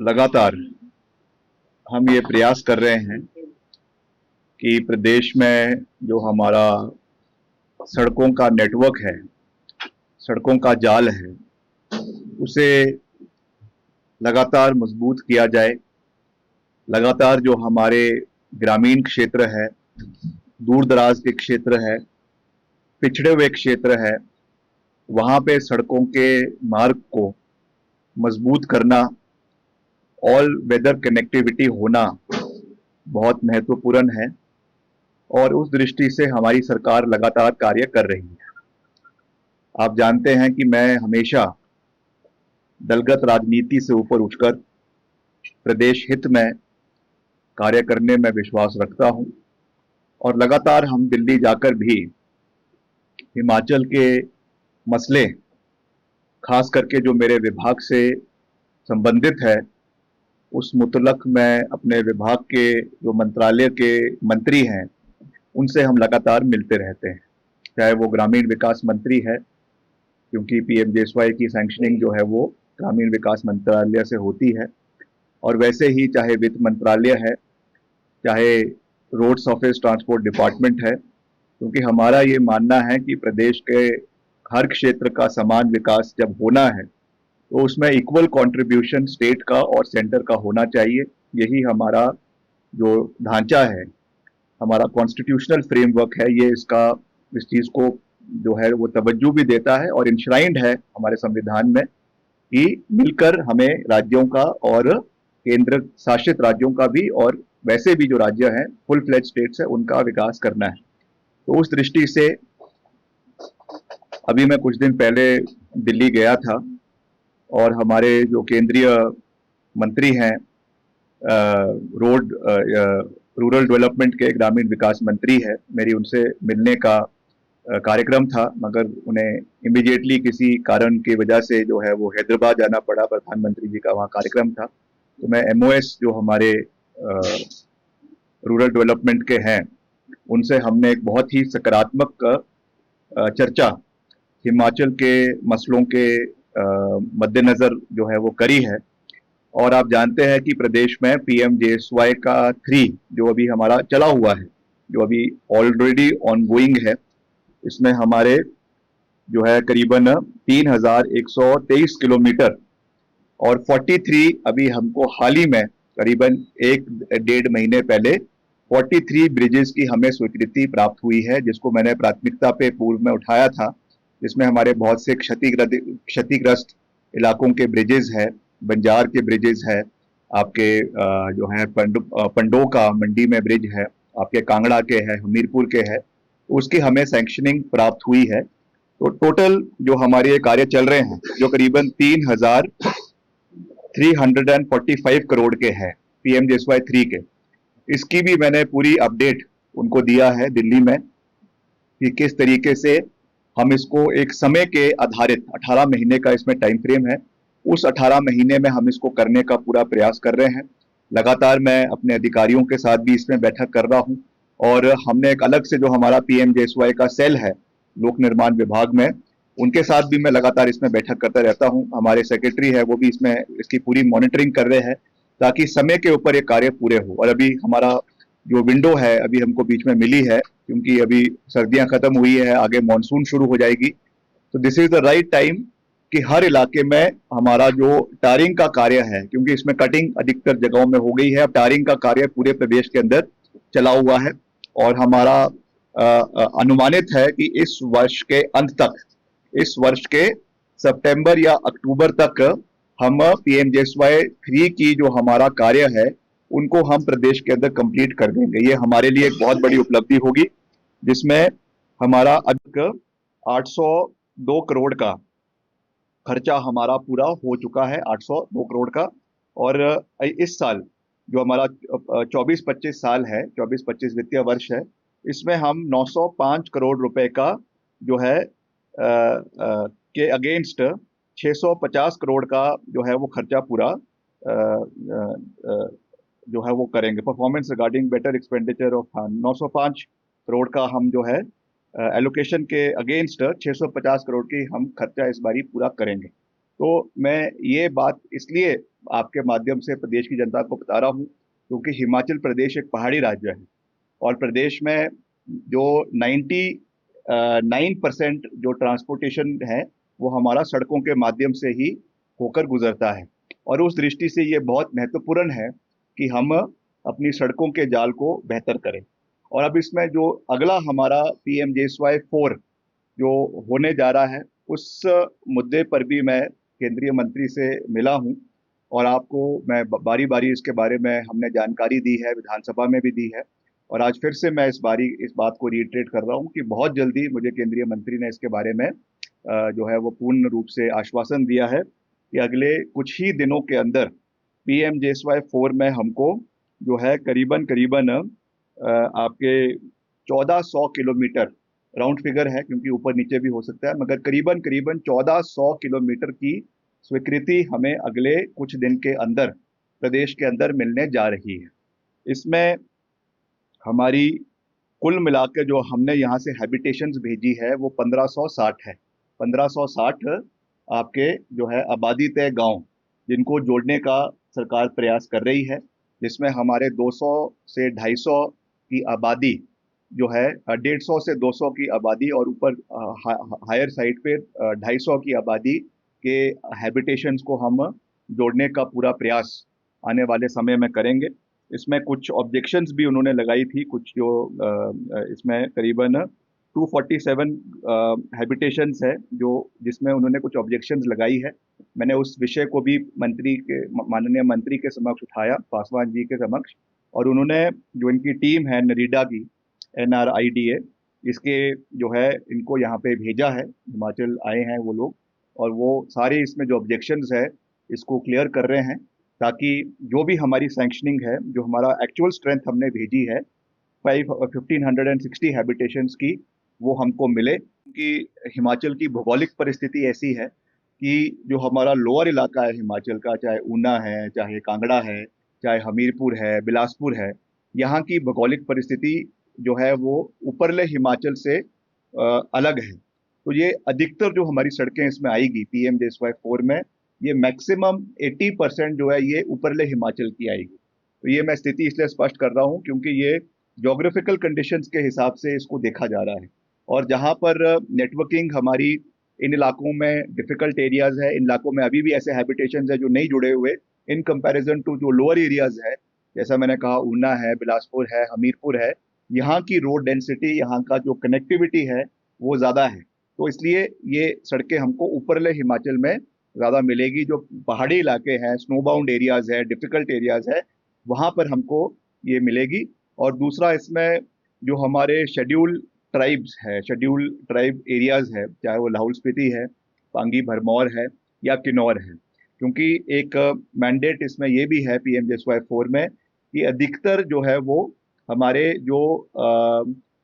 लगातार हम ये प्रयास कर रहे हैं कि प्रदेश में जो हमारा सड़कों का नेटवर्क है, सड़कों का जाल है, उसे लगातार मजबूत किया जाए। लगातार जो हमारे ग्रामीण क्षेत्र है, दूर दराज के क्षेत्र है, पिछड़े हुए क्षेत्र है, वहाँ पे सड़कों के मार्ग को मजबूत करना, ऑल वेदर कनेक्टिविटी होना बहुत महत्वपूर्ण है और उस दृष्टि से हमारी सरकार लगातार कार्य कर रही है। आप जानते हैं कि मैं हमेशा दलगत राजनीति से ऊपर उठकर प्रदेश हित में कार्य करने में विश्वास रखता हूं और लगातार हम दिल्ली जाकर भी हिमाचल के मसले, खास करके जो मेरे विभाग से संबंधित है, उस मुतलक मैं अपने विभाग के जो मंत्रालय के मंत्री हैं उनसे हम लगातार मिलते रहते हैं। चाहे वो ग्रामीण विकास मंत्री है, क्योंकि पीएमजेएसवाई की सैंक्शनिंग जो है वो ग्रामीण विकास मंत्रालय से होती है, और वैसे ही चाहे वित्त मंत्रालय है, चाहे रोड्स ऑफिस ट्रांसपोर्ट डिपार्टमेंट है, क्योंकि हमारा ये मानना है कि प्रदेश के हर क्षेत्र का समान विकास जब होना है तो उसमें इक्वल कंट्रीब्यूशन स्टेट का और सेंटर का होना चाहिए। यही हमारा जो ढांचा है, हमारा कॉन्स्टिट्यूशनल फ्रेमवर्क है, ये इस चीज को जो है वो तवज्जो भी देता है और इंश्राइंड है हमारे संविधान में कि मिलकर हमें राज्यों का और केंद्र शासित राज्यों का भी और वैसे भी जो राज्य हैं फुल फ्लेज स्टेट्स है उनका विकास करना है। तो उस दृष्टि से अभी मैं कुछ दिन पहले दिल्ली गया था और हमारे जो केंद्रीय मंत्री हैं, रोड रूरल डेवलपमेंट के ग्रामीण विकास मंत्री है, मेरी उनसे मिलने का कार्यक्रम था, मगर उन्हें इमीडिएटली किसी कारण की वजह से जो है वो हैदराबाद जाना पड़ा। प्रधानमंत्री जी का वहाँ कार्यक्रम था, तो मैं एमओएस जो हमारे रूरल डेवलपमेंट के हैं उनसे हमने एक बहुत ही सकारात्मक चर्चा हिमाचल के मसलों के मद्देनजर जो है वो करी है। और आप जानते हैं कि प्रदेश में पीएमजेएसवाई का 3 जो अभी हमारा चला हुआ है, जो अभी ऑलरेडी ऑनगोइंग है, इसमें हमारे जो है करीबन 3123 किलोमीटर और 43 अभी हमको हाल ही में करीबन 1-1.5 महीने पहले 43 ब्रिजेस की हमें स्वीकृति प्राप्त हुई है, जिसको मैंने प्राथमिकता पे पूर्व में उठाया था, जिसमें हमारे बहुत से क्षतिग्रस्त इलाकों के ब्रिजेस है, बंजार के ब्रिजेस है, आपके जो है पंडो का मंडी में ब्रिज है, आपके कांगड़ा के है, हमीरपुर के है, उसकी हमें सैंक्शनिंग प्राप्त हुई है। तो टोटल जो हमारे ये कार्य चल रहे हैं जो करीबन 3,345 करोड़ के हैं पीएमजेएसवाई 3 के, इसकी भी मैंने पूरी अपडेट उनको दिया है दिल्ली में कि किस तरीके से हम इसको एक समय के आधारित 18 महीने का इसमें टाइम फ्रेम है, उस 18 महीने में हम इसको करने का पूरा प्रयास कर रहे हैं। लगातार मैं अपने अधिकारियों के साथ भी इसमें बैठक कर रहा हूं और हमने एक अलग से जो हमारा पीएमजेएसवाई का सेल है लोक निर्माण विभाग में, उनके साथ भी मैं लगातार इसमें बैठक करता रहता हूं। हमारे सेक्रेटरी है वो भी इसमें इसकी पूरी मॉनिटरिंग कर रहे हैं ताकि समय के ऊपर ये कार्य पूरे हो। और अभी हमारा जो विंडो है अभी हमको बीच में मिली है, क्योंकि अभी सर्दियां खत्म हुई है, आगे मानसून शुरू हो जाएगी, तो this is the right time कि हर इलाके में हमारा जो टारिंग का कार्य है, क्योंकि इसमें कटिंग अधिकतर जगहों में हो गई है, अब टारिंग का कार्य पूरे प्रदेश के अंदर चला हुआ है और हमारा अनुमानित है कि इस वर्ष के अंत तक, इस वर्ष के सितंबर या अक्टूबर तक हम पीएमजेएसवाई 3 की जो हमारा कार्य है उनको हम प्रदेश के अंदर कंप्लीट कर देंगे। ये हमारे लिए एक बहुत बड़ी उपलब्धि होगी, जिसमें हमारा अधिक 802 करोड़ का खर्चा हमारा पूरा हो चुका है, 802 करोड़ का। और इस साल जो हमारा 24-25 साल है, 24-25 वित्तीय वर्ष है, इसमें हम 905 करोड़ रुपए का जो है के अगेंस्ट 650 करोड़ का जो है वो खर्चा पूरा जो है वो करेंगे। Performance regarding better expenditure of 905 crore का हम जो है एलोकेशन के अगेंस्ट 650 करोड़ की हम खर्चा इस बारी पूरा करेंगे। तो मैं ये बात इसलिए आपके माध्यम से प्रदेश की जनता को बता रहा हूँ क्योंकि हिमाचल प्रदेश एक पहाड़ी राज्य है और प्रदेश में जो 99% जो ट्रांसपोर्टेशन है वो हमारा सड़कों के माध्यम से ही होकर गुजरता है। और उस दृष्टि से ये बहुत महत्वपूर्ण है कि हम अपनी सड़कों के जाल को बेहतर करें। और अब इसमें जो अगला हमारा PMJSY 4 जो होने जा रहा है उस मुद्दे पर भी मैं केंद्रीय मंत्री से मिला हूं और आपको मैं बारी बारी इसके बारे में हमने जानकारी दी है, विधानसभा में भी दी है। और आज फिर से मैं इस बात को रिइटरेट कर रहा हूं कि बहुत जल्दी मुझे केंद्रीय मंत्री ने इसके बारे में जो है वो पूर्ण रूप से आश्वासन दिया है कि अगले कुछ ही दिनों के अंदर PMJSY 4 में हमको जो है करीबन करीबन आपके 1400 किलोमीटर, राउंड फिगर है क्योंकि ऊपर नीचे भी हो सकता है, मगर करीबन करीबन 1400 किलोमीटर की स्वीकृति हमें अगले कुछ दिन के अंदर प्रदेश के अंदर मिलने जा रही है। इसमें हमारी कुल मिला के जो हमने यहाँ से हैबिटेशंस भेजी है वो 1560 है। 1560 आपके जो है आबादी तय गांव जिनको जोड़ने का सरकार प्रयास कर रही है, जिसमें हमारे 200 से 250 की आबादी जो है 150 से 200 की आबादी और ऊपर हायर साइड पे 250 की आबादी के हैबिटेशंस को हम जोड़ने का पूरा प्रयास आने वाले समय में करेंगे। इसमें कुछ ऑब्जेक्शंस भी उन्होंने लगाई थी, कुछ जो इसमें करीबन 247 हैबिटेशंस है जो जिसमें उन्होंने कुछ ऑब्जेक्शंस लगाई है। मैंने उस विषय को भी माननीय मंत्री के समक्ष उठाया, पासवान जी के समक्ष, और उन्होंने जो इनकी टीम है नरीडा की, NRIDA, इसके जो है इनको यहाँ पे भेजा है, हिमाचल आए हैं वो लोग, और वो सारे इसमें जो ऑब्जेक्शंस है इसको क्लियर कर रहे हैं ताकि जो भी हमारी सैंक्शनिंग है, जो हमारा एक्चुअल स्ट्रेंथ हमने भेजी है 1560 हैबिटेशंस की, वो हमको मिले। कि हिमाचल की भौगोलिक परिस्थिति ऐसी है कि जो हमारा लोअर इलाका है हिमाचल का, चाहे ऊना है, चाहे कांगड़ा है, चाहे हमीरपुर है, बिलासपुर है, यहाँ की भौगोलिक परिस्थिति जो है वो ऊपरले हिमाचल से अलग है। तो ये अधिकतर जो हमारी सड़कें इसमें आएगी PMJSY 4 में, ये मैक्सिमम 80% जो है ये ऊपरले हिमाचल की आएगी। तो ये मैं स्थिति इसलिए स्पष्ट कर रहा हूँ क्योंकि ये जोग्राफिकल कंडीशंस के हिसाब से इसको देखा जा रहा है। और जहाँ पर नेटवर्किंग हमारी इन इलाकों में डिफिकल्ट एरियाज है, इन इलाकों में अभी भी ऐसे हैबिटेशंस है जो नहीं जुड़े हुए इन कंपैरिजन टू जो लोअर एरियाज है, जैसा मैंने कहा ऊना है, बिलासपुर है, हमीरपुर है, यहाँ की रोड डेंसिटी, यहाँ का जो कनेक्टिविटी है वो ज़्यादा है। तो इसलिए ये सड़कें हमको ऊपरले हिमाचल में ज़्यादा मिलेगी। जो पहाड़ी इलाके हैं, स्नो बाउंड एरियाज है, डिफिकल्ट एरियाज है, वहाँ पर हमको ये मिलेगी। और दूसरा इसमें जो हमारे शेड्यूल ट्राइब्स है, शेड्यूल ट्राइब एरियाज है, चाहे वो लाहौल स्पीति है, पांगी भरमौर है या किन्नौर है, क्योंकि एक मैंडेट इसमें ये भी है PMJSY 4 में कि अधिकतर जो है वो हमारे जो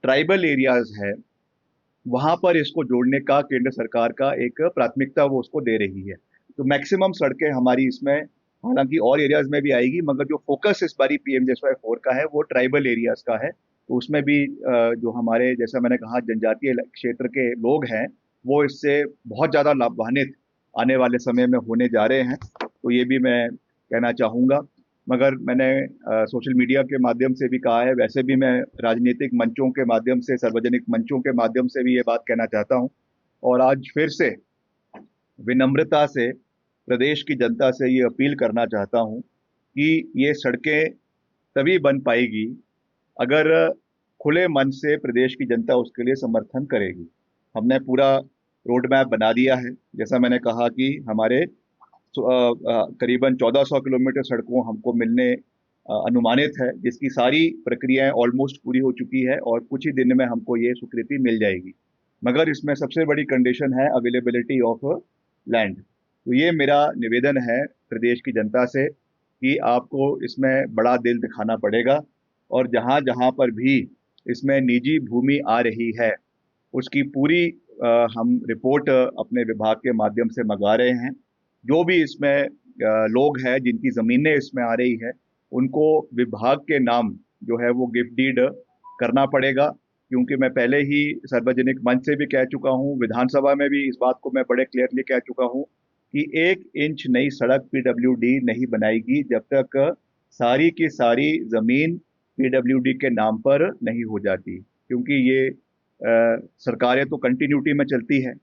ट्राइबल एरियाज है वहां पर इसको जोड़ने का केंद्र सरकार का एक प्राथमिकता वो उसको दे रही है। तो मैक्सिमम सड़कें हमारी इसमें, हालांकि और एरियाज में भी आएगी, मगर जो फोकस इस बारी PMJSY 4 का है वो ट्राइबल एरियाज का है। तो उसमें भी जो हमारे, जैसा मैंने कहा, जनजातीय क्षेत्र के लोग हैं वो इससे बहुत ज़्यादा लाभान्वित आने वाले समय में होने जा रहे हैं। तो ये भी मैं कहना चाहूँगा। मगर मैंने सोशल मीडिया के माध्यम से भी कहा है, वैसे भी मैं राजनीतिक मंचों के माध्यम से, सार्वजनिक मंचों के माध्यम से भी ये बात कहना चाहता हूँ। और आज फिर से विनम्रता से प्रदेश की जनता से ये अपील करना चाहता हूँ कि ये सड़कें तभी बन पाएगी अगर खुले मन से प्रदेश की जनता उसके लिए समर्थन करेगी। हमने पूरा रोड मैप बना दिया है, जैसा मैंने कहा कि हमारे करीबन 1400 किलोमीटर सड़कों हमको मिलने अनुमानित है, जिसकी सारी प्रक्रियाएं ऑलमोस्ट पूरी हो चुकी है और कुछ ही दिन में हमको ये स्वीकृति मिल जाएगी। मगर इसमें सबसे बड़ी कंडीशन है अवेलेबिलिटी ऑफ लैंड। तो ये मेरा निवेदन है प्रदेश की जनता से कि आपको इसमें बड़ा दिल दिखाना पड़ेगा और जहाँ जहाँ पर भी इसमें निजी भूमि आ रही है उसकी पूरी हम रिपोर्ट अपने विभाग के माध्यम से मंगा रहे हैं। जो भी इसमें लोग हैं जिनकी ज़मीनें इसमें आ रही है उनको विभाग के नाम जो है वो गिफ्ट डीड करना पड़ेगा, क्योंकि मैं पहले ही सार्वजनिक मंच से भी कह चुका हूँ, विधानसभा में भी इस बात को मैं बड़े क्लियरली कह चुका हूँ कि 1 इंच नई सड़क पीडब्ल्यूडी नहीं बनाएगी जब तक सारी की सारी जमीन पीडब्ल्यूडी के नाम पर नहीं हो जाती, क्योंकि ये सरकारें तो कंटिन्यूटी में चलती है।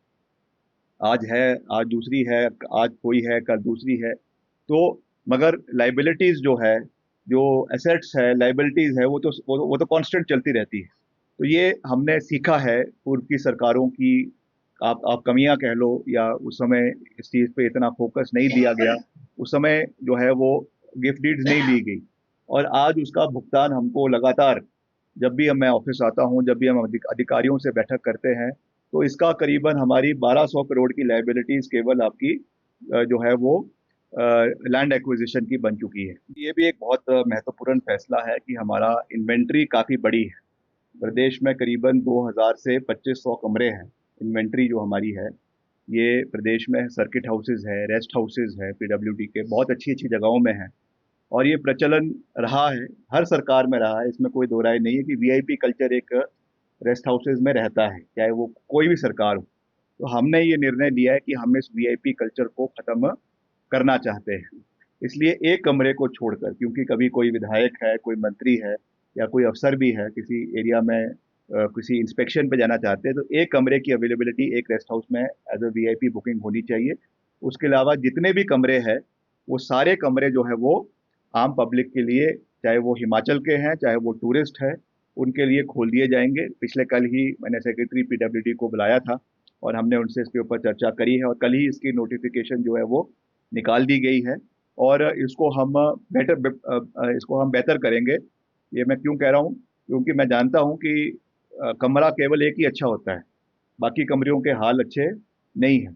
आज है, आज दूसरी है, आज कोई है, कल दूसरी है। तो मगर लाइबिलिटीज जो है, जो एसेट्स है, लाइबिलिटीज है, वो तो कांस्टेंट चलती रहती है। तो ये हमने सीखा है पूर्व की सरकारों की। आप कमियां कह लो, या उस समय इस चीज पे इतना फोकस नहीं दिया गया, उस समय जो है वो गिफ्ट डीड्स नहीं ली गई, और आज उसका भुगतान हमको लगातार, जब भी मैं ऑफिस आता हूँ, जब भी हम अधिकारियों से बैठक करते हैं, तो इसका करीबन हमारी 1200 करोड़ की लाइबिलिटीज केवल आपकी जो है वो लैंड एक्विजिशन की बन चुकी है। ये भी एक बहुत महत्वपूर्ण फैसला है कि हमारा इन्वेंट्री काफ़ी बड़ी है। प्रदेश में करीबन 2000 से 2500 कमरे हैं। इन्वेंट्री जो हमारी है, ये प्रदेश में सर्किट हाउसेज है, रेस्ट हाउसेज है, पीडब्ल्यूडी के बहुत अच्छी अच्छी जगहों में है। और ये प्रचलन रहा है, हर सरकार में रहा है, इसमें कोई दो राय नहीं है कि वीआईपी कल्चर एक रेस्ट हाउसेज में रहता है, चाहे वो कोई भी सरकार हो। तो हमने ये निर्णय लिया है कि हम इस वीआईपी कल्चर को खत्म करना चाहते हैं। इसलिए एक कमरे को छोड़कर, क्योंकि कभी कोई विधायक है, कोई मंत्री है, या कोई अफसर भी है, किसी एरिया में किसी इंस्पेक्शन पे जाना चाहते हैं, तो एक कमरे की अवेलेबिलिटी एक रेस्ट हाउस में एज अ वीआईपी बुकिंग होनी चाहिए। उसके अलावा जितने भी कमरे हैं, वो सारे कमरे जो है वो आम पब्लिक के लिए, चाहे वो हिमाचल के हैं, चाहे वो टूरिस्ट है, उनके लिए खोल दिए जाएंगे। पिछले कल ही मैंने सेक्रेटरी पीडब्ल्यूडी को बुलाया था, और हमने उनसे इसके ऊपर चर्चा करी है, और कल ही इसकी नोटिफिकेशन जो है वो निकाल दी गई है। और इसको हम बेहतर करेंगे। ये मैं क्यों कह रहा हूँ, क्योंकि मैं जानता हूँ कि कमरा केवल एक ही अच्छा होता है, बाकी कमरों के हाल अच्छे नहीं हैं।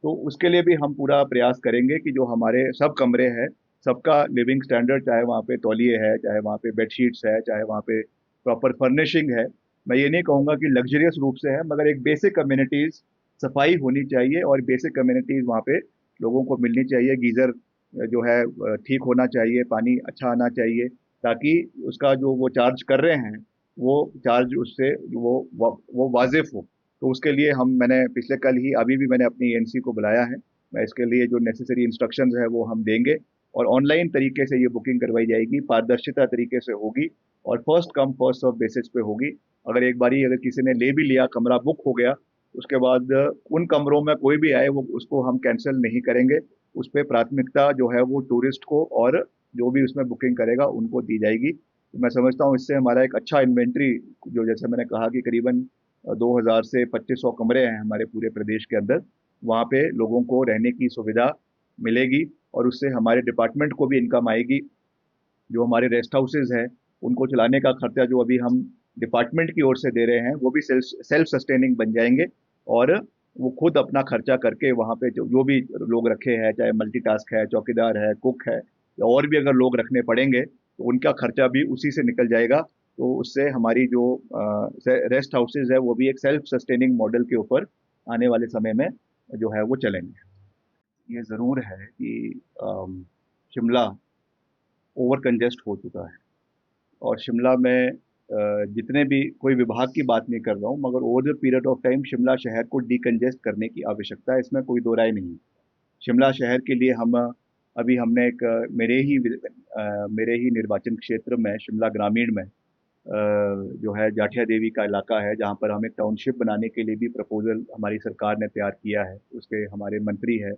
तो उसके लिए भी हम पूरा प्रयास करेंगे कि जो हमारे सब कमरे हैं, सबका लिविंग स्टैंडर्ड, चाहे वहाँ पे तौलिए है, चाहे वहाँ पे बेडशीट्स है, चाहे वहाँ पे प्रॉपर फर्निशिंग है, मैं ये नहीं कहूँगा कि लग्जरियस रूप से है, मगर एक बेसिक कम्युनिटीज सफाई होनी चाहिए, और बेसिक कम्युनिटीज वहाँ पे लोगों को मिलनी चाहिए। गीज़र जो है ठीक होना चाहिए, पानी अच्छा आना चाहिए, ताकि उसका जो वो चार्ज कर रहे हैं, वो चार्ज उससे वो वाजिफ हो। तो उसके लिए मैंने पिछले कल ही, अभी भी मैंने अपनी एएनसी को बुलाया है। मैं इसके लिए जो नेसेसरी इंस्ट्रक्शंस है वो हम देंगे, और ऑनलाइन तरीके से ये बुकिंग करवाई जाएगी, पारदर्शिता तरीके से होगी, और first come first serve basis पे होगी। अगर एक बारी अगर किसी ने ले भी लिया, कमरा बुक हो गया, उसके बाद उन कमरों में कोई भी आए, वो उसको हम कैंसिल नहीं करेंगे। उस पर प्राथमिकता जो है वो टूरिस्ट को, और जो भी उसमें बुकिंग करेगा उनको दी जाएगी। तो मैं समझता हूँ इससे हमारा एक अच्छा इन्वेंट्री, जो जैसे मैंने कहा कि करीबन 2000 से 2500 कमरे हैं हमारे पूरे प्रदेश के अंदर, वहाँ पे लोगों को रहने की सुविधा मिलेगी, और उससे हमारे डिपार्टमेंट को भी इनकम आएगी। जो हमारे रेस्ट हाउसेज हैं, उनको चलाने का खर्चा जो अभी हम डिपार्टमेंट की ओर से दे रहे हैं, वो भी सेल्फ सस्टेनिंग बन जाएंगे, और वो खुद अपना खर्चा करके वहाँ पे जो भी लोग रखे हैं, चाहे मल्टीटास्क है, चौकीदार है, कुक है, या और भी अगर लोग रखने पड़ेंगे, तो उनका खर्चा भी उसी से निकल जाएगा। तो उससे हमारी जो रेस्ट हाउसेज है, वो भी एक सेल्फ सस्टेनिंग मॉडल के ऊपर आने वाले समय में जो है वो चलेंगे। ये ज़रूर है कि शिमला ओवर कंजेस्ट हो चुका है, और शिमला में जितने भी, कोई विभाग की बात नहीं कर रहा हूँ, मगर over the period of time Shimla शहर को डीकंजेस्ट करने की आवश्यकता है, इसमें कोई दो राय नहीं है। शिमला शहर के लिए हम अभी हमने एक मेरे ही निर्वाचन क्षेत्र में, शिमला ग्रामीण में जो है जाठिया देवी का इलाका है, जहाँ पर हम एक टाउनशिप बनाने के लिए भी प्रपोजल हमारी सरकार ने तैयार किया है। उसके हमारे मंत्री है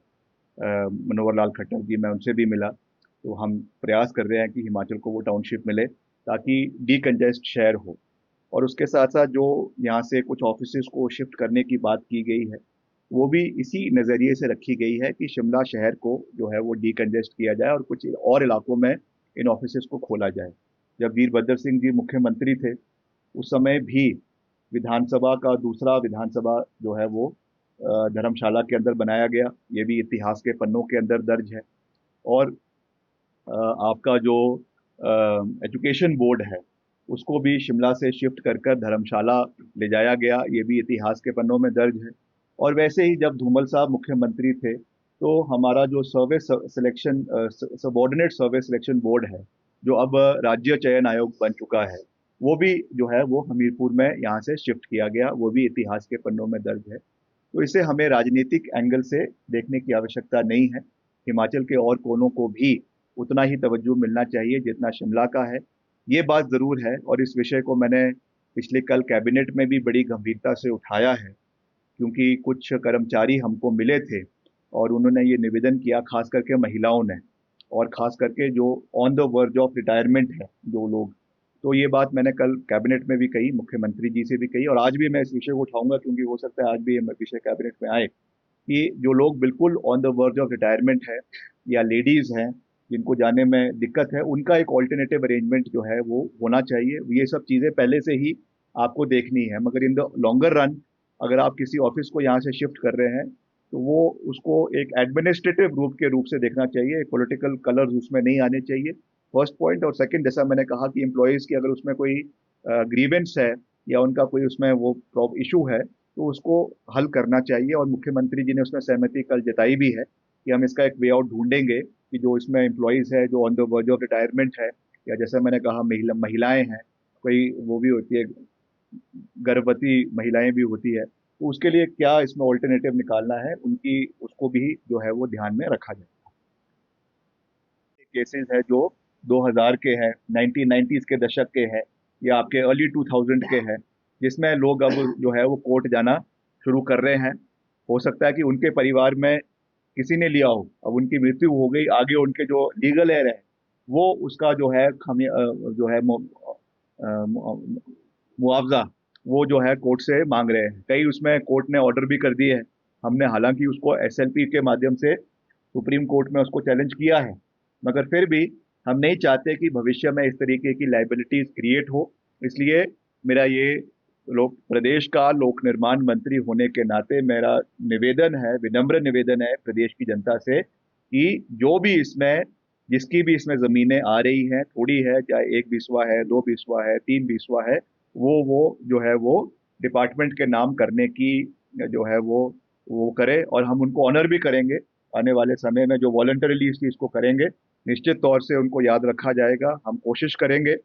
मनोहर लाल खट्टर जी, मैं उनसे भी मिला। तो हम प्रयास कर रहे हैं कि हिमाचल को वो टाउनशिप मिले, ताकि डीकंजेस्ट शहर हो। और उसके साथ साथ जो यहाँ से कुछ ऑफिसेज को शिफ्ट करने की बात की गई है, वो भी इसी नज़रिए से रखी गई है कि शिमला शहर को जो है वो डीकंजेस्ट किया जाए, और कुछ और इलाकों में इन ऑफिसेज को खोला जाए। जब वीरभद्र सिंह जी मुख्यमंत्री थे, उस समय भी विधानसभा का दूसरा विधानसभा जो है वो धर्मशाला के अंदर बनाया गया। ये भी इतिहास के पन्नों के अंदर दर्ज है। और आपका जो एजुकेशन बोर्ड है, उसको भी शिमला से शिफ्ट कर कर धर्मशाला ले जाया गया, ये भी इतिहास के पन्नों में दर्ज है। और वैसे ही जब धूमल साहब मुख्यमंत्री थे, तो हमारा जो सर्वे सिलेक्शन सबॉर्डिनेट सर्वे सिलेक्शन बोर्ड है, जो अब राज्य चयन आयोग बन चुका है, वो भी जो है वो हमीरपुर में यहाँ से शिफ्ट किया गया, वो भी इतिहास के पन्नों में दर्ज है। तो इसे हमें राजनीतिक एंगल से देखने की आवश्यकता नहीं है। हिमाचल के और कोनों को भी उतना ही तवज्जो मिलना चाहिए जितना शिमला का है। ये बात ज़रूर है और इस विषय को मैंने पिछले कल कैबिनेट में भी बड़ी गंभीरता से उठाया है, क्योंकि कुछ कर्मचारी हमको मिले थे और उन्होंने ये निवेदन किया, खास करके महिलाओं ने, और खास करके जो on the verge of retirement है जो लोग। तो ये बात मैंने कल कैबिनेट में भी कही, मुख्यमंत्री जी से भी कही, और आज भी मैं इस विषय को उठाऊंगा, क्योंकि हो सकता है आज भी ये विषय कैबिनेट में आए कि जो लोग बिल्कुल on the verge of retirement है या लेडीज हैं जिनको जाने में दिक्कत है, उनका एक ऑल्टरनेटिव अरेंजमेंट जो है वो होना चाहिए। ये सब चीज़ें पहले से ही आपको देखनी है, मगर इन द लॉन्गर रन अगर आप किसी ऑफिस को यहाँ से शिफ्ट कर रहे हैं तो वो उसको एक एडमिनिस्ट्रेटिव रूप से देखना चाहिए, पॉलिटिकल कलर्स उसमें नहीं आने चाहिए, फर्स्ट पॉइंट। और सेकंड, जैसा मैंने कहा कि एम्प्लॉयज़ की अगर उसमें कोई ग्रीवेंस है या उनका कोई उसमें वो इशू है तो उसको हल करना चाहिए, और मुख्यमंत्री जी ने उसमें सहमति कल जताई भी है कि हम इसका एक वे आउट ढूंढेंगे कि जो इसमें एम्प्लॉयज़ है जो on the verge of retirement है, या जैसे मैंने कहा महिलाएं हैं, कोई वो भी होती है, गर्भवती महिलाएं भी होती है, तो उसके लिए क्या इसमें ऑल्टरनेटिव निकालना है उनकी, उसको भी जो है वो ध्यान में रखा जाए। केसेस है जो 2000 के हैं, 1990s के दशक के हैं, या आपके अर्ली 2000 के हैं, जिसमें लोग अब जो है वो कोर्ट जाना शुरू कर रहे हैं। हो सकता है कि उनके परिवार में किसी ने लिया हो, अब उनकी मृत्यु हो गई, आगे उनके जो लीगल एयर है वो उसका जो है जो है मुआवजा वो जो है कोर्ट से मांग रहे हैं। कई उसमें कोर्ट ने ऑर्डर भी कर दिए हैं। हमने हालांकि उसको एसएलपी के माध्यम से सुप्रीम कोर्ट में उसको चैलेंज किया है, मगर फिर भी हम नहीं चाहते कि भविष्य में इस तरीके की लाइबिलिटीज क्रिएट हो। इसलिए मेरा ये लोक प्रदेश का लोक निर्माण मंत्री होने के नाते मेरा निवेदन है, विनम्र निवेदन है प्रदेश की जनता से कि जो भी इसमें, जिसकी भी इसमें जमीनें आ रही हैं, थोड़ी है, चाहे 1 बीसवा है, 2 बीसवा है, 3 बीसवा है, वो जो है वो डिपार्टमेंट के नाम करने की जो है वो करे, और हम उनको ऑनर भी करेंगे। आने वाले समय में जो वॉलंटरीली इस चीज़ को करेंगे, निश्चित तौर से उनको याद रखा जाएगा। हम कोशिश करेंगे,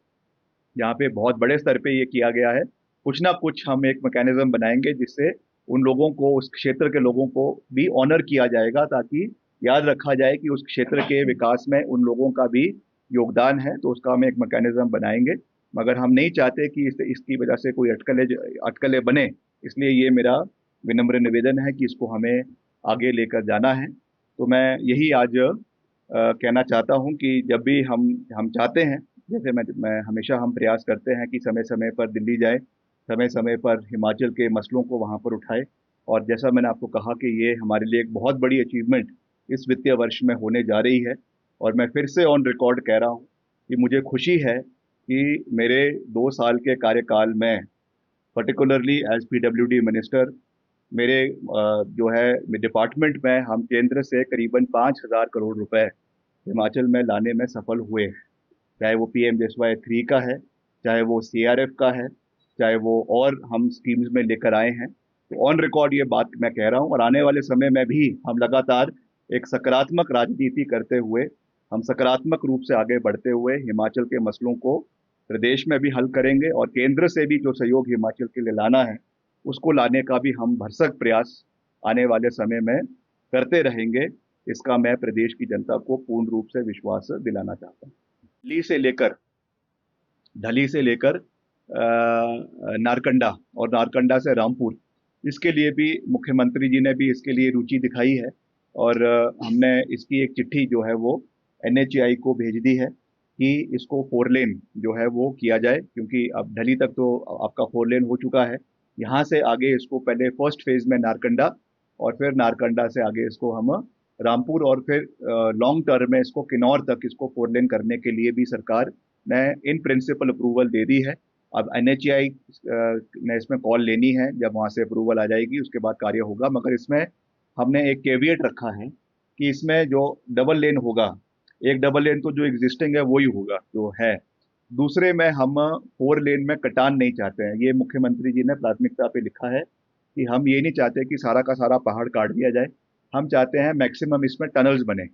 यहाँ पे बहुत बड़े स्तर पे ये किया गया है, कुछ ना कुछ हम एक मैकेनिज्म बनाएंगे जिससे उन लोगों को, उस क्षेत्र के लोगों को भी ऑनर किया जाएगा, ताकि याद रखा जाए कि उस क्षेत्र के विकास में उन लोगों का भी योगदान है। तो उसका हम एक मैकेनिज्म बनाएंगे, मगर हम नहीं चाहते कि इसकी वजह से कोई अटकलें बने। इसलिए ये मेरा विनम्र निवेदन है कि इसको हमें आगे लेकर जाना है। तो मैं यही आज कहना चाहता हूँ कि जब भी हम चाहते हैं, जैसे मैं हमेशा हम प्रयास करते हैं कि समय समय पर दिल्ली जाए, समय समय पर हिमाचल के मसलों को वहाँ पर उठाए, और जैसा मैंने आपको कहा कि ये हमारे लिए एक बहुत बड़ी अचीवमेंट इस वित्तीय वर्ष में होने जा रही है। और मैं फिर से ऑन रिकॉर्ड कह रहा हूँ कि मुझे खुशी है कि मेरे 2 साल के कार्यकाल में, पर्टिकुलरली एज पीडब्ल्यूडी मिनिस्टर, मेरे जो है डिपार्टमेंट में हम केंद्र से करीबन 5,000 करोड़ रुपए हिमाचल में लाने में सफल हुए। चाहे वो PMJSY 3 का है, चाहे वो CRF का है, चाहे वो और हम स्कीम्स में लेकर आए हैं। तो ऑन रिकॉर्ड ये बात मैं कह रहा हूँ, और आने वाले समय में भी हम लगातार एक सकारात्मक राजनीति करते हुए, हम सकारात्मक रूप से आगे बढ़ते हुए हिमाचल के मसलों को प्रदेश में भी हल करेंगे, और केंद्र से भी जो सहयोग हिमाचल के लिए लाना है उसको लाने का भी हम भरसक प्रयास आने वाले समय में करते रहेंगे। इसका मैं प्रदेश की जनता को पूर्ण रूप से विश्वास दिलाना चाहता हूँ। ढली से लेकर नारकंडा, और नारकंडा से रामपुर, इसके लिए भी मुख्यमंत्री जी ने भी इसके लिए रुचि दिखाई है, और हमने इसकी एक चिट्ठी जो है वो NHAI को भेज दी है कि इसको 4 लेन जो है वो किया जाए, क्योंकि अब ढली तक तो आपका 4 लेन हो चुका है। यहाँ से आगे इसको पहले फर्स्ट फेज में नारकंडा, और फिर नारकंडा से आगे इसको हम रामपुर, और फिर लॉन्ग टर्म में इसको किन्नौर तक इसको 4 लेन करने के लिए भी सरकार ने इन प्रिंसिपल अप्रूवल दे दी है। अब NHAI ने इसमें कॉल लेनी है, जब वहाँ से अप्रूवल आ जाएगी उसके बाद कार्य होगा। मगर इसमें हमने एक केविएट रखा है कि इसमें जो डबल लेन होगा, एक डबल लेन तो जो एग्जिस्टिंग है वही होगा जो है, दूसरे में हम 4 लेन में कटान नहीं चाहते हैं। ये मुख्यमंत्री जी ने प्राथमिकता पे लिखा है कि हम ये नहीं चाहते कि सारा का सारा पहाड़ काट दिया जाए। हम चाहते हैं मैक्सिमम इसमें टनल्स बने,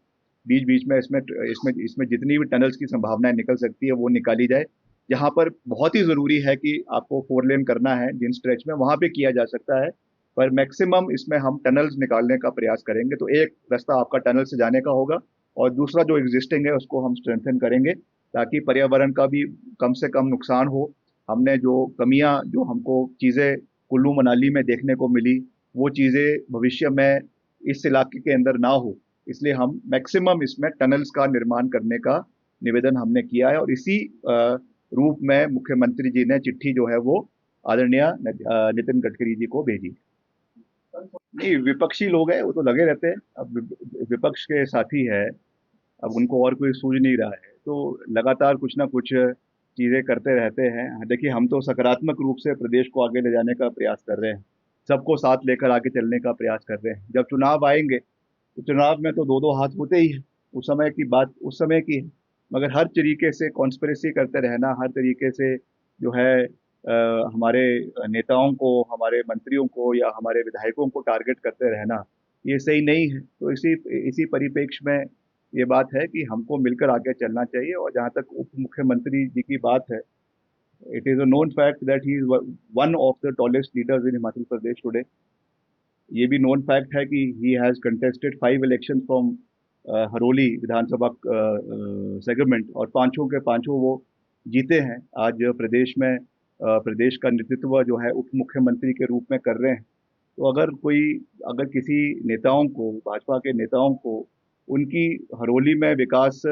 बीच बीच में इसमें इसमें इसमें जितनी भी टनल्स की संभावनाएं निकल सकती है वो निकाली जाए। जहां पर बहुत ही ज़रूरी है कि आपको 4 लेन करना है जिन स्ट्रेच में, वहां पे किया जा सकता है। पर मैक्सिमम इसमें हम टनल्स निकालने का प्रयास करेंगे। तो एक रास्ता आपका टनल से जाने का होगा और दूसरा जो एग्जिस्टिंग है उसको हम स्ट्रेंथन करेंगे ताकि पर्यावरण का भी कम से कम नुकसान हो। हमने जो कमियां जो हमको चीज़ें कुल्लू मनाली में देखने को मिली वो चीज़ें भविष्य में इस इलाके के अंदर ना हो, इसलिए हम मैक्सिमम इसमें टनल्स का निर्माण करने का निवेदन हमने किया है और इसी रूप में मुख्यमंत्री जी ने चिट्ठी जो है वो आदरणीय नितिन गडकरी जी को भेजी। नहीं, विपक्षी लोग हैं वो तो लगे रहते हैं। अब विपक्ष के साथी है, अब उनको और कोई सूझ नहीं रहा है तो लगातार कुछ ना कुछ चीज़ें करते रहते हैं। देखिए, हम तो सकारात्मक रूप से प्रदेश को आगे ले जाने का प्रयास कर रहे हैं, सबको साथ लेकर आगे चलने का प्रयास कर रहे हैं। जब चुनाव आएंगे तो चुनाव में तो दो दो हाथ होते ही है, उस समय की बात उस समय की है। मगर हर तरीके से कॉन्स्पिरेसी करते रहना, हर तरीके से जो है हमारे नेताओं को, हमारे मंत्रियों को या हमारे विधायकों को टारगेट करते रहना, ये सही नहीं है। तो इसी इसी परिप्रेक्ष्य में ये बात है कि हमको मिलकर आगे चलना चाहिए। और जहाँ तक उप मुख्यमंत्री जी की बात है, it is a known fact that he is one of the tallest leaders in Himachal Pradesh today. ये भी नोन फैक्ट है कि he has contested 5 election from Haroli Vidhan Sabha segment और पांचों के पांचों वो जीते हैं। आज प्रदेश में प्रदेश का नेतृत्व जो है उप मुख्यमंत्री के रूप में कर रहे हैं। तो अगर किसी नेताओं को, भाजपा के नेताओं को उनकी हरोली में विकास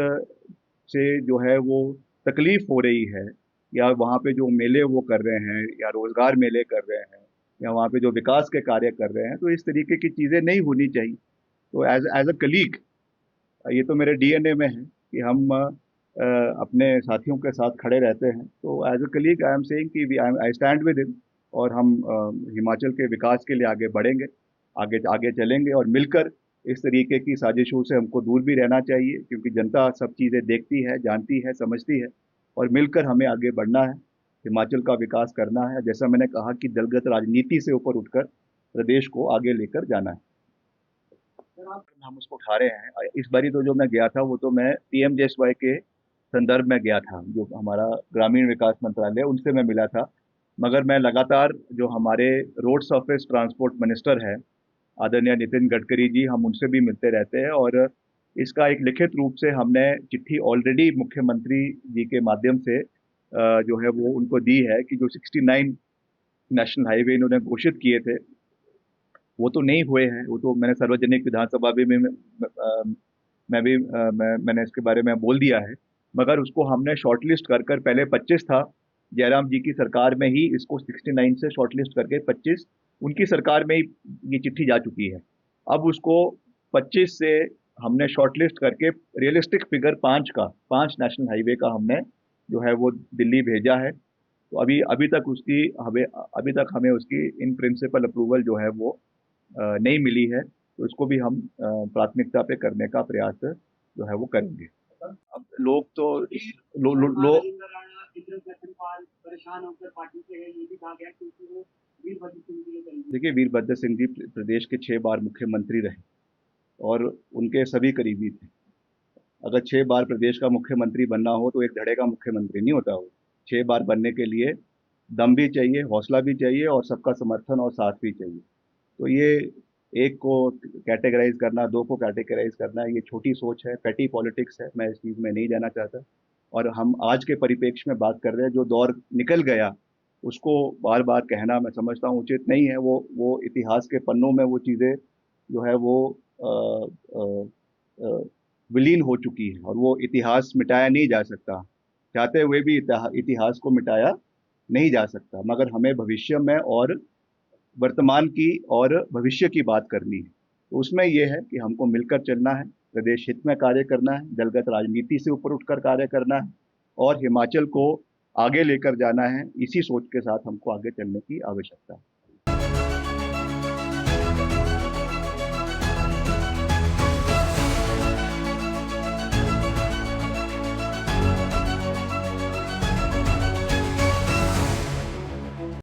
से जो है वो तकलीफ हो रही है, या वहाँ पे जो मेले वो कर रहे हैं या रोजगार मेले कर रहे हैं या वहाँ पे जो विकास के कार्य कर रहे हैं, तो इस तरीके की चीज़ें नहीं होनी चाहिए। तो एज एज अ कलीग, ये तो मेरे डीएनए में है कि हम अपने साथियों के साथ खड़े रहते हैं। तो as a colleague I am saying कि आई स्टैंड विद हिम और हम हिमाचल के विकास के लिए आगे बढ़ेंगे, आगे आगे चलेंगे और मिलकर इस तरीके की साजिशों से हमको दूर भी रहना चाहिए, क्योंकि जनता सब चीज़ें देखती है, जानती है, समझती है और मिलकर हमें आगे बढ़ना है, हिमाचल का विकास करना है। जैसा मैंने कहा कि दलगत राजनीति से ऊपर उठकर प्रदेश को आगे लेकर जाना है। हम उसको उठा रहे हैं। इस बारी तो जो मैं गया था वो तो मैं पीएमजेएसवाई के संदर्भ में गया था, जो हमारा ग्रामीण विकास मंत्रालय उनसे मैं मिला था। मगर मैं लगातार जो हमारे रोड सरफेस ट्रांसपोर्ट मिनिस्टर है आदरणीय नितिन गडकरी जी, हम उनसे भी मिलते रहते हैं और इसका एक लिखित रूप से हमने चिट्ठी ऑलरेडी मुख्यमंत्री जी के माध्यम से जो है वो उनको दी है कि जो 69 नेशनल हाईवे इन्होंने घोषित किए थे वो तो नहीं हुए हैं। वो तो मैंने सार्वजनिक विधानसभा भी में मैंने इसके बारे में बोल दिया है। मगर उसको हमने शॉर्टलिस्ट कर कर, पहले 25 था, जयराम जी की सरकार में ही इसको 69 से शॉर्टलिस्ट करके 25 उनकी सरकार में ही ये चिट्ठी जा चुकी है। अब उसको 25 से हमने शॉर्टलिस्ट करके रियलिस्टिक फिगर 5 का, 5 नेशनल हाईवे का हमने जो है वो दिल्ली भेजा है। तो अभी तक हमें उसकी इन प्रिंसिपल अप्रूवल जो है वो नहीं मिली है। तो इसको भी हम प्राथमिकता पे करने का प्रयास जो है वो करेंगे। अब लोग तो परेशान होकर पार्टी से है, ये भी कहा गया क्योंकि वो वीरभद्र सिंह जी करेंगे। देखिए, वीरभद्र सिंह जी प्रदेश के 6 बार मुख्यमंत्री रहे और उनके सभी करीबी थे। अगर 6 बार प्रदेश का मुख्यमंत्री बनना हो तो एक धड़े का मुख्यमंत्री नहीं होता वो। 6 बार बनने के लिए दम भी चाहिए, हौसला भी चाहिए और सबका समर्थन और साथ भी चाहिए। तो ये एक को कैटेगराइज करना, दो को कैटेगराइज करना, ये छोटी सोच है, पेटी पॉलिटिक्स है। मैं इस चीज़ में नहीं जाना चाहता और हम आज के परिप्रेक्ष्य में बात कर रहे हैं। जो दौर निकल गया उसको बार बार कहना मैं समझता हूँ उचित नहीं है। वो इतिहास के पन्नों में वो चीज़ें जो है वो अ, अ, विलीन हो चुकी है और वो इतिहास मिटाया नहीं जा सकता। चाहते हुए भी इतिहास को मिटाया नहीं जा सकता। मगर हमें भविष्य में और वर्तमान की और भविष्य की बात करनी है। तो उसमें ये है कि हमको मिलकर चलना है, प्रदेश हित में कार्य करना है, दलगत राजनीति से ऊपर उठकर कार्य करना है और हिमाचल को आगे लेकर जाना है। इसी सोच के साथ हमको आगे चलने की आवश्यकता है।